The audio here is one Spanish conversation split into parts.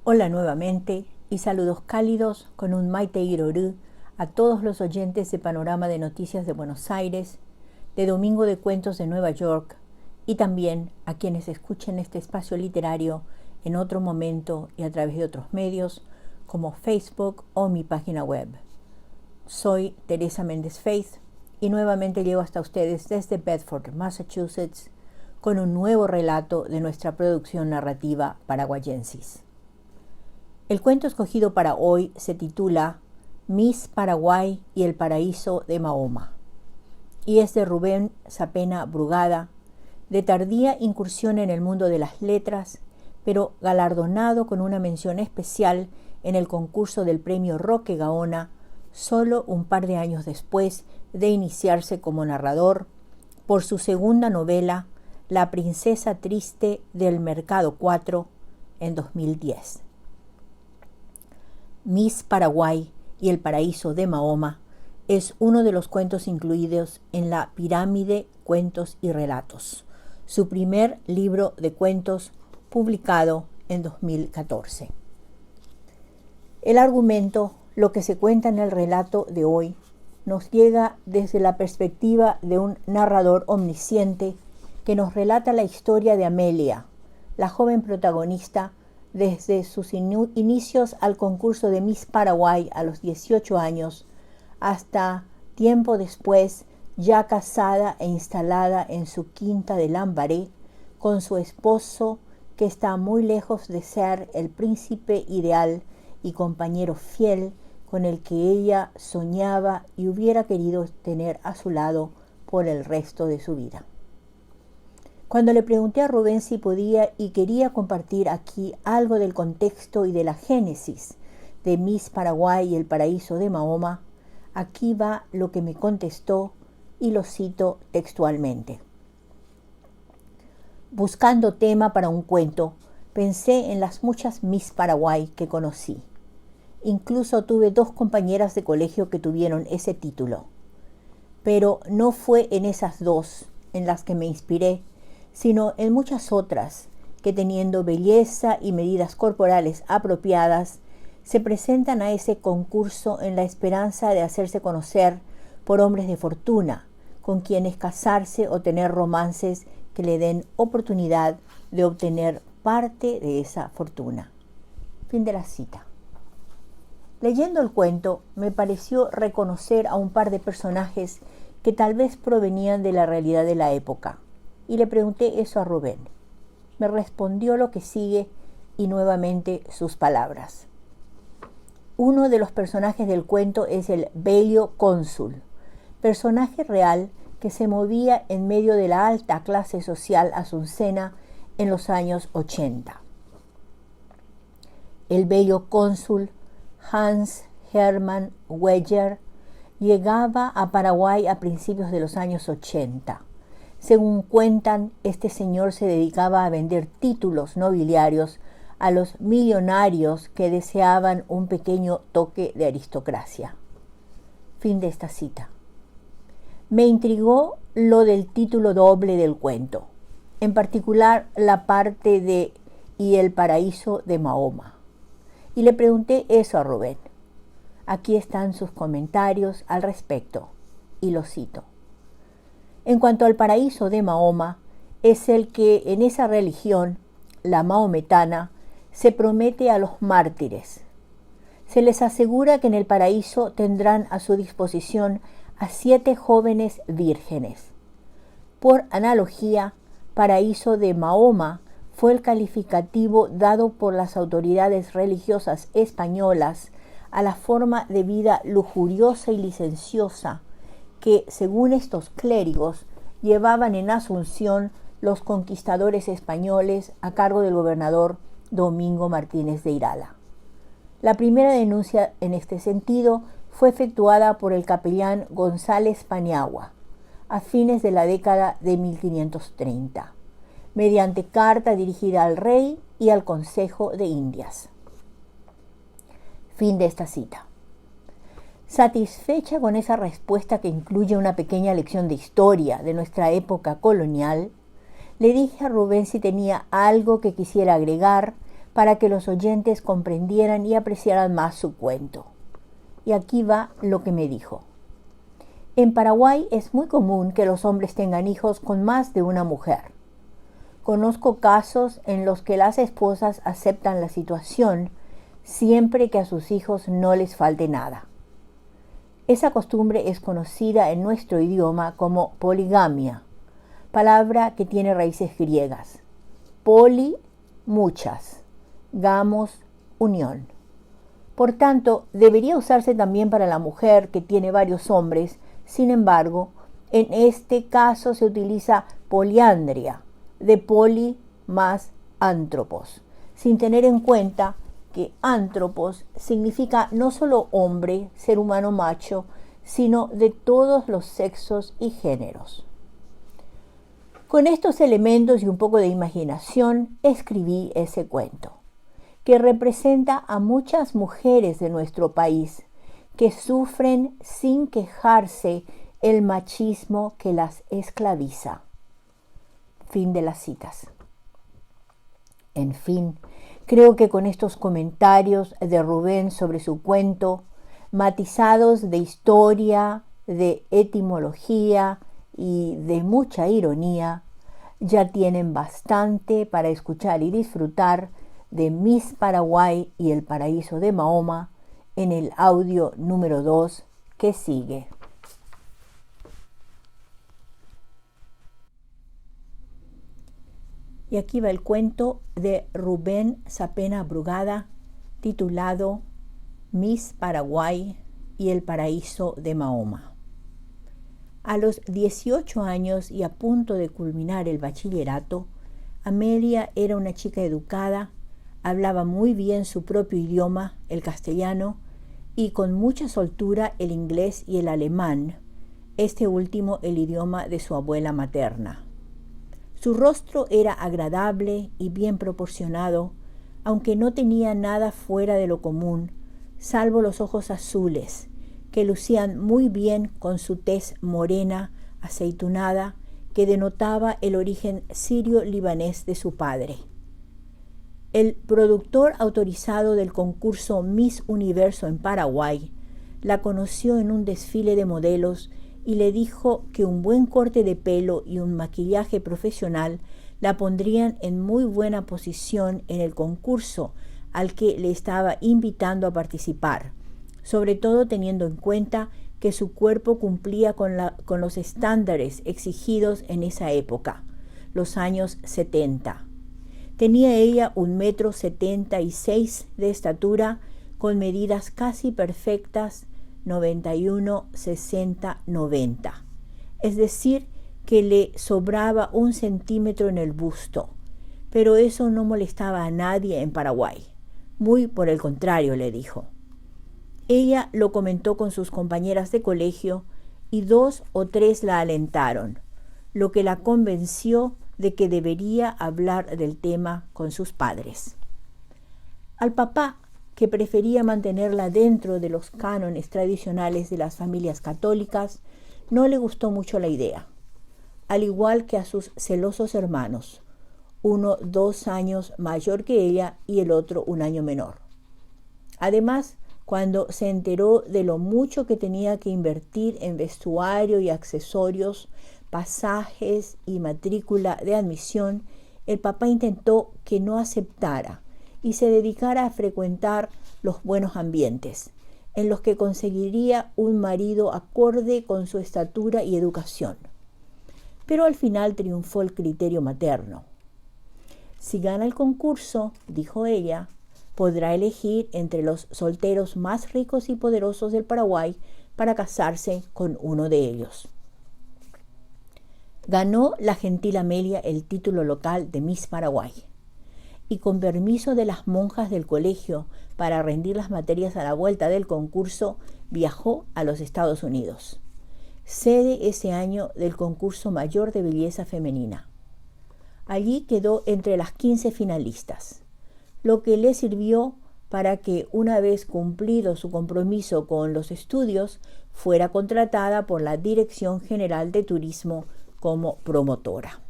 Hola nuevamente y saludos cálidos con un Maite Irorú a todos los oyentes de Panorama de Noticias de Buenos Aires, de Domingo de Cuentos de Nueva York y también a quienes escuchen este espacio literario en otro momento y a través de otros medios como Facebook o mi página web. Soy Teresa Méndez Faith y nuevamente llego hasta ustedes desde Bedford, Massachusetts, con un nuevo relato de nuestra producción narrativa paraguayensis. El cuento escogido para hoy se titula Miss Paraguay y el paraíso de Mahoma y es de Rubén Sapena Brugada, de tardía incursión en el mundo de las letras, pero galardonado con una mención especial en el concurso del premio Roque Gaona solo un par de años después de iniciarse como narrador por su segunda novela La princesa triste del Mercado 4 en 2010. Miss Paraguay y el paraíso de Mahoma es uno de los cuentos incluidos en la Pirámide Cuentos y Relatos, su primer libro de cuentos publicado en 2014. El argumento, lo que se cuenta en el relato de hoy, nos llega desde la perspectiva de un narrador omnisciente que nos relata la historia de Amelia, la joven protagonista desde sus inicios al concurso de Miss Paraguay a los 18 años hasta tiempo después, ya casada e instalada en su quinta de Lambaré con su esposo que está muy lejos de ser el príncipe ideal y compañero fiel con el que ella soñaba y hubiera querido tener a su lado por el resto de su vida. Cuando le pregunté a Rubén si podía y quería compartir aquí algo del contexto y de la génesis de Miss Paraguay y el paraíso de Mahoma, aquí va lo que me contestó y lo cito textualmente. Buscando tema para un cuento, pensé en las muchas Miss Paraguay que conocí. Incluso tuve 2 compañeras de colegio que tuvieron ese título. Pero no fue en esas 2 en las que me inspiré, sino en muchas otras que teniendo belleza y medidas corporales apropiadas, se presentan a ese concurso en la esperanza de hacerse conocer por hombres de fortuna, con quienes casarse o tener romances que le den oportunidad de obtener parte de esa fortuna. Fin de la cita. Leyendo el cuento, me pareció reconocer a un par de personajes que tal vez provenían de la realidad de la época. Y le pregunté eso a Rubén. Me respondió lo que sigue y nuevamente sus palabras. Uno de los personajes del cuento es el bello cónsul, personaje real que se movía en medio de la alta clase social azucena en los años 80. El bello cónsul Hans Hermann Weger llegaba a Paraguay a principios de los años 80. Según cuentan, este señor se dedicaba a vender títulos nobiliarios a los millonarios que deseaban un pequeño toque de aristocracia. Fin de esta cita. Me intrigó lo del título doble del cuento, en particular la parte de y el paraíso de Mahoma. Y le pregunté eso a Rubén. Aquí están sus comentarios al respecto, y lo cito. En cuanto al paraíso de Mahoma, es el que en esa religión, la mahometana, se promete a los mártires. Se les asegura que en el paraíso tendrán a su disposición a 7 jóvenes vírgenes. Por analogía, paraíso de Mahoma fue el calificativo dado por las autoridades religiosas españolas a la forma de vida lujuriosa y licenciosa que, según estos clérigos, llevaban en Asunción los conquistadores españoles a cargo del gobernador Domingo Martínez de Irala. La primera denuncia en este sentido fue efectuada por el capellán González Paniagua a fines de la década de 1530, mediante carta dirigida al rey y al Consejo de Indias. Fin de esta cita. Satisfecha con esa respuesta que incluye una pequeña lección de historia de nuestra época colonial, le dije a Rubén si tenía algo que quisiera agregar para que los oyentes comprendieran y apreciaran más su cuento. Y aquí va lo que me dijo. En Paraguay es muy común que los hombres tengan hijos con más de una mujer. Conozco casos en los que las esposas aceptan la situación siempre que a sus hijos no les falte nada. Esa costumbre es conocida en nuestro idioma como poligamia, palabra que tiene raíces griegas. Poli, muchas, gamos, unión. Por tanto, debería usarse también para la mujer que tiene varios hombres. Sin embargo, en este caso se utiliza poliandria, de poli más antropos, sin tener en cuenta que antropos significa no solo hombre, ser humano macho, sino de todos los sexos y géneros. Con estos elementos y un poco de imaginación escribí ese cuento, que representa a muchas mujeres de nuestro país que sufren sin quejarse el machismo que las esclaviza. Fin de las citas. En fin, creo que con estos comentarios de Rubén sobre su cuento, matizados de historia, de etimología y de mucha ironía, ya tienen bastante para escuchar y disfrutar de Miss Paraguay y el paraíso de Mahoma en el audio número 2 que sigue. Y aquí va el cuento de Rubén Sapena Brugada, titulado Miss Paraguay y el paraíso de Mahoma. A los 18 años y a punto de culminar el bachillerato, Amelia era una chica educada, hablaba muy bien su propio idioma, el castellano, y con mucha soltura el inglés y el alemán, este último el idioma de su abuela materna. Su rostro era agradable y bien proporcionado, aunque no tenía nada fuera de lo común, salvo los ojos azules, que lucían muy bien con su tez morena, aceitunada, que denotaba el origen sirio-libanés de su padre. El productor autorizado del concurso Miss Universo en Paraguay la conoció en un desfile de modelos y le dijo que un buen corte de pelo y un maquillaje profesional la pondrían en muy buena posición en el concurso al que le estaba invitando a participar, sobre todo teniendo en cuenta que su cuerpo cumplía con los estándares exigidos en esa época, los años 70. Tenía ella 1,76 m de estatura, con medidas casi perfectas, 91, 60, 90. Es decir, que le sobraba 1 centímetro en el busto, pero eso no molestaba a nadie en Paraguay. Muy por el contrario, le dijo. Ella lo comentó con sus compañeras de colegio y 2 o 3 la alentaron, lo que la convenció de que debería hablar del tema con sus padres. Al papá, que prefería mantenerla dentro de los cánones tradicionales de las familias católicas, no le gustó mucho la idea, al igual que a sus celosos hermanos, uno 2 años mayor que ella y el otro 1 año menor. Además, cuando se enteró de lo mucho que tenía que invertir en vestuario y accesorios, pasajes y matrícula de admisión, el papá intentó que no aceptara y se dedicara a frecuentar los buenos ambientes, en los que conseguiría un marido acorde con su estatura y educación. Pero al final triunfó el criterio materno. Si gana el concurso, dijo ella, podrá elegir entre los solteros más ricos y poderosos del Paraguay para casarse con uno de ellos. Ganó la gentil Amelia el título local de Miss Paraguay y con permiso de las monjas del colegio para rendir las materias a la vuelta del concurso, viajó a los Estados Unidos, sede ese año del concurso mayor de belleza femenina. Allí quedó entre las 15 finalistas, lo que le sirvió para que, una vez cumplido su compromiso con los estudios, fuera contratada por la Dirección General de Turismo como promotora.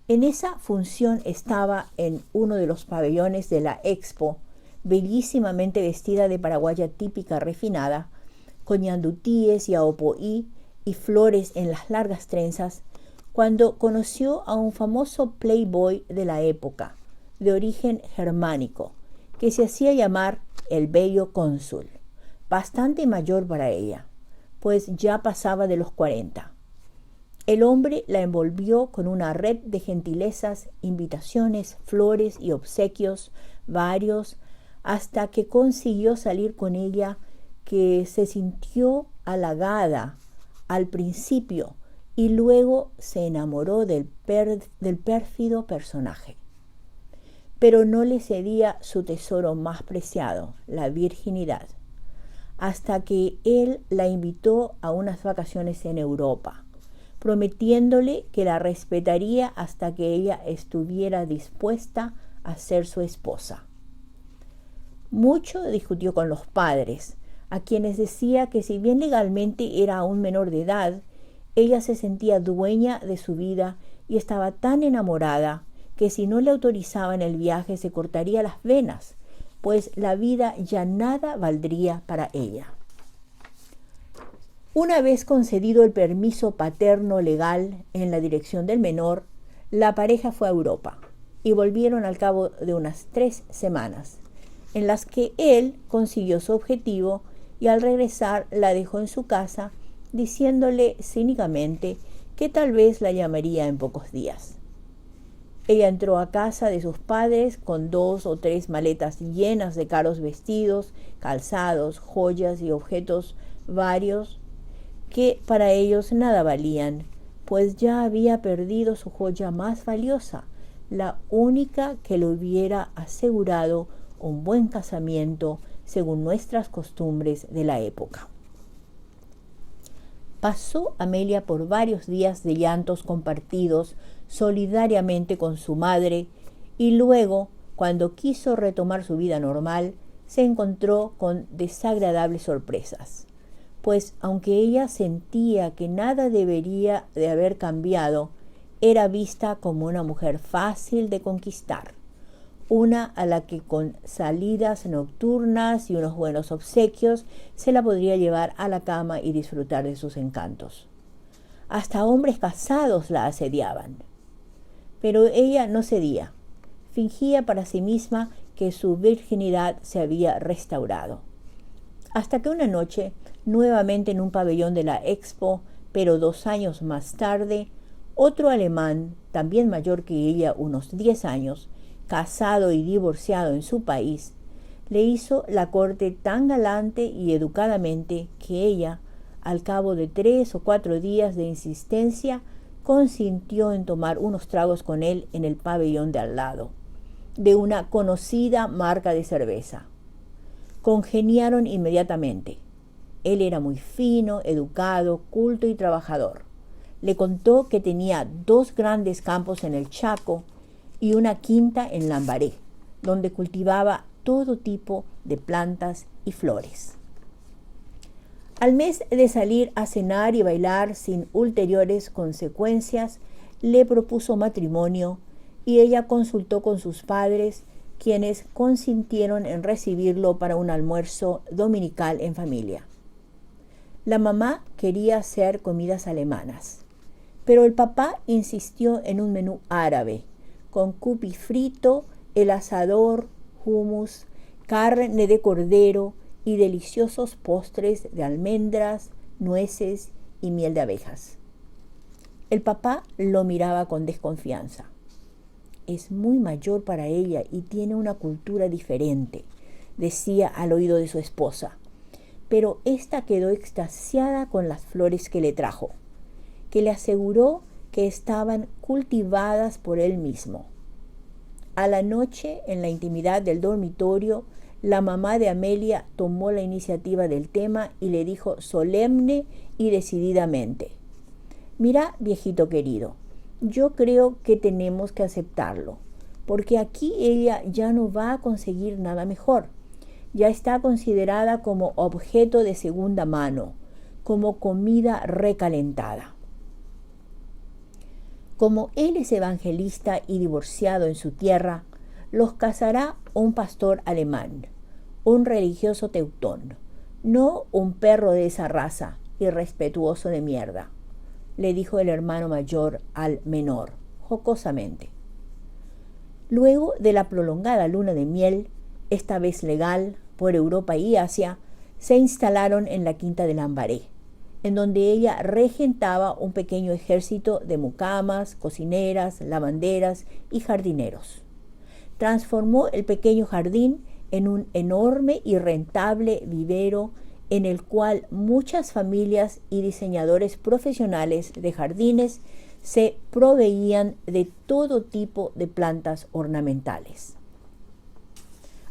En esa función estaba en uno de los pabellones de la Expo, bellísimamente vestida de paraguaya típica refinada, con ñandutíes y aopoí y flores en las largas trenzas, cuando conoció a un famoso playboy de la época, de origen germánico, que se hacía llamar el bello cónsul, bastante mayor para ella, pues ya pasaba de los 40. El hombre la envolvió con una red de gentilezas, invitaciones, flores y obsequios varios, hasta que consiguió salir con ella, que se sintió halagada al principio y luego se enamoró del pérfido personaje. Pero no le cedía su tesoro más preciado, la virginidad, hasta que él la invitó a unas vacaciones en Europa, prometiéndole que la respetaría hasta que ella estuviera dispuesta a ser su esposa. Mucho discutió con los padres, a quienes decía que si bien legalmente era aún menor de edad, ella se sentía dueña de su vida y estaba tan enamorada que si no le autorizaban el viaje se cortaría las venas, pues la vida ya nada valdría para ella. Una vez concedido el permiso paterno legal en la dirección del menor, la pareja fue a Europa y volvieron al cabo de unas 3 semanas, en las que él consiguió su objetivo y al regresar la dejó en su casa, diciéndole cínicamente que tal vez la llamaría en pocos días. Ella entró a casa de sus padres con 2 o 3 maletas llenas de caros vestidos, calzados, joyas y objetos varios que para ellos nada valían, pues ya había perdido su joya más valiosa, la única que le hubiera asegurado un buen casamiento según nuestras costumbres de la época. Pasó Amelia por varios días de llantos compartidos solidariamente con su madre y luego, cuando quiso retomar su vida normal, se encontró con desagradables sorpresas, pues aunque ella sentía que nada debería de haber cambiado, era vista como una mujer fácil de conquistar, una a la que con salidas nocturnas y unos buenos obsequios se la podría llevar a la cama y disfrutar de sus encantos. Hasta hombres casados la asediaban. Pero ella no cedía, fingía para sí misma que su virginidad se había restaurado. Hasta que una noche, nuevamente en un pabellón de la Expo, pero 2 años más tarde, otro alemán, también mayor que ella unos 10 años, casado y divorciado en su país, le hizo la corte tan galante y educadamente que ella, al cabo de 3 o 4 días de insistencia, consintió en tomar unos tragos con él en el pabellón de al lado, de una conocida marca de cerveza. Congeniaron inmediatamente. Él era muy fino, educado, culto y trabajador. Le contó que tenía 2 grandes campos en el Chaco y una quinta en Lambaré, donde cultivaba todo tipo de plantas y flores. Al mes de salir a cenar y bailar sin ulteriores consecuencias, le propuso matrimonio y ella consultó con sus padres, quienes consintieron en recibirlo para un almuerzo dominical en familia. La mamá quería hacer comidas alemanas, pero el papá insistió en un menú árabe, con cupi frito, el asador, hummus, carne de cordero y deliciosos postres de almendras, nueces y miel de abejas. El papá lo miraba con desconfianza. Es muy mayor para ella y tiene una cultura diferente, decía al oído de su esposa, pero ésta quedó extasiada con las flores que le trajo, que le aseguró que estaban cultivadas por él mismo. A la noche, en la intimidad del dormitorio, la mamá de Amelia tomó la iniciativa del tema y le dijo solemne y decididamente: «Mira, viejito querido, yo creo que tenemos que aceptarlo, porque aquí ella ya no va a conseguir nada mejor. Ya está considerada como objeto de segunda mano, como comida recalentada». Como él es evangelista y divorciado en su tierra, los casará un pastor alemán, un religioso teutón, no un perro de esa raza, irrespetuoso de mierda, le dijo el hermano mayor al menor, jocosamente. Luego de la prolongada luna de miel, esta vez legal, por Europa y Asia, se instalaron en la quinta de Lambaré, en donde ella regentaba un pequeño ejército de mucamas, cocineras, lavanderas y jardineros. Transformó el pequeño jardín en un enorme y rentable vivero en el cual muchas familias y diseñadores profesionales de jardines se proveían de todo tipo de plantas ornamentales.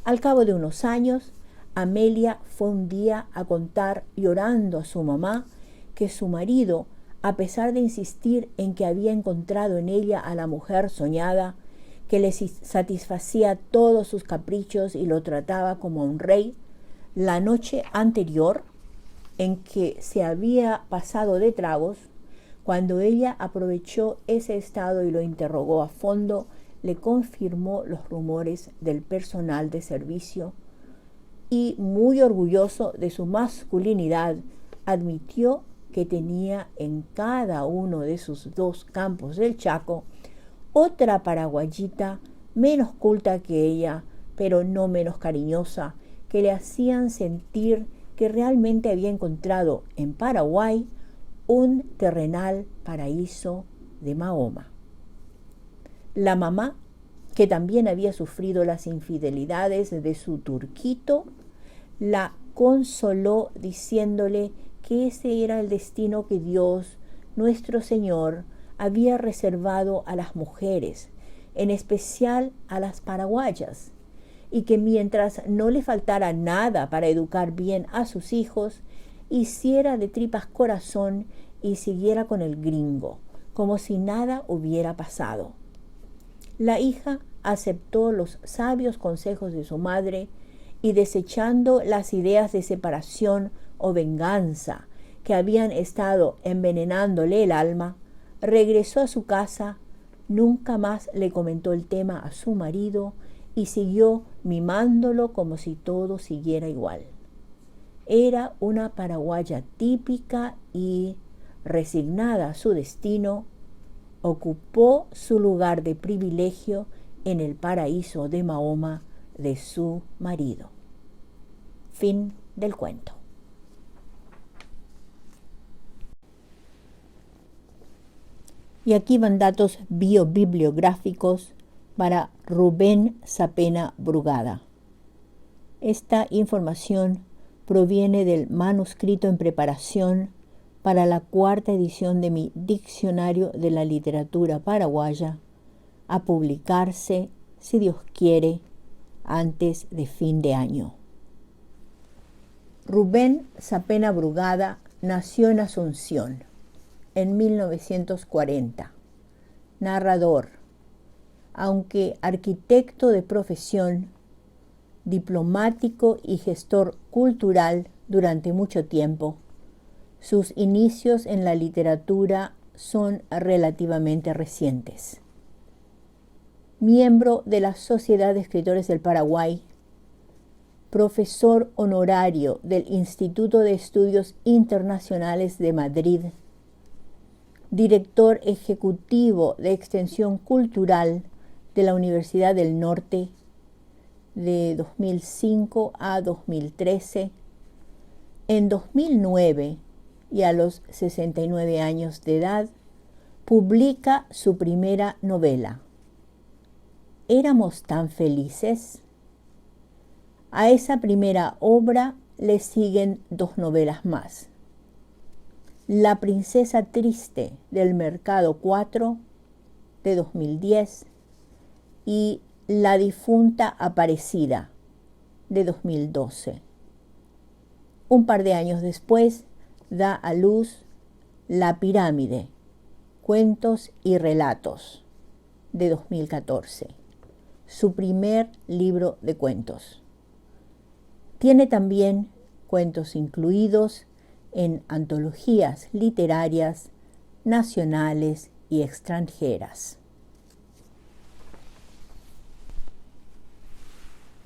Al cabo de unos años, Amelia fue un día a contar llorando a su mamá que su marido, a pesar de insistir en que había encontrado en ella a la mujer soñada, que le satisfacía todos sus caprichos y lo trataba como a un rey, la noche anterior, en que se había pasado de tragos, cuando ella aprovechó ese estado y lo interrogó a fondo, le confirmó los rumores del personal de servicio y, muy orgulloso de su masculinidad, admitió que tenía en cada uno de sus 2 campos del Chaco otra paraguayita menos culta que ella, pero no menos cariñosa, que le hacían sentir que realmente había encontrado en Paraguay un terrenal paraíso de Mahoma. La mamá, que también había sufrido las infidelidades de su turquito, la consoló diciéndole que ese era el destino que Dios, nuestro Señor, había reservado a las mujeres, en especial a las paraguayas, y que mientras no le faltara nada para educar bien a sus hijos, hiciera de tripas corazón y siguiera con el gringo, como si nada hubiera pasado. La hija aceptó los sabios consejos de su madre y, desechando las ideas de separación o venganza que habían estado envenenándole el alma, regresó a su casa, nunca más le comentó el tema a su marido y siguió mimándolo como si todo siguiera igual. Era una paraguaya típica y, resignada a su destino, ocupó su lugar de privilegio en el paraíso de Mahoma de su marido. Fin del cuento. Y aquí van datos biobibliográficos para Rubén Sapena Brugada. Esta información proviene del manuscrito en preparación para la 4ª edición de mi Diccionario de la Literatura Paraguaya, a publicarse, si Dios quiere, antes de fin de año. Rubén Sapena Brugada nació en Asunción en 1940. Narrador, aunque arquitecto de profesión, diplomático y gestor cultural durante mucho tiempo, sus inicios en la literatura son relativamente recientes. Miembro de la Sociedad de Escritores del Paraguay, profesor honorario del Instituto de Estudios Internacionales de Madrid, director ejecutivo de Extensión Cultural de la Universidad del Norte de 2005 a 2013. En 2009, y a los 69 años de edad, publica su primera novela, ¿Éramos tan felices? A esa primera obra le siguen 2 novelas más. La princesa triste del Mercado 4 de 2010 y La difunta aparecida de 2012. Un par de años después da a luz La pirámide, cuentos y relatos de 2014, su primer libro de cuentos. Tiene también cuentos incluidos en antologías literarias nacionales y extranjeras.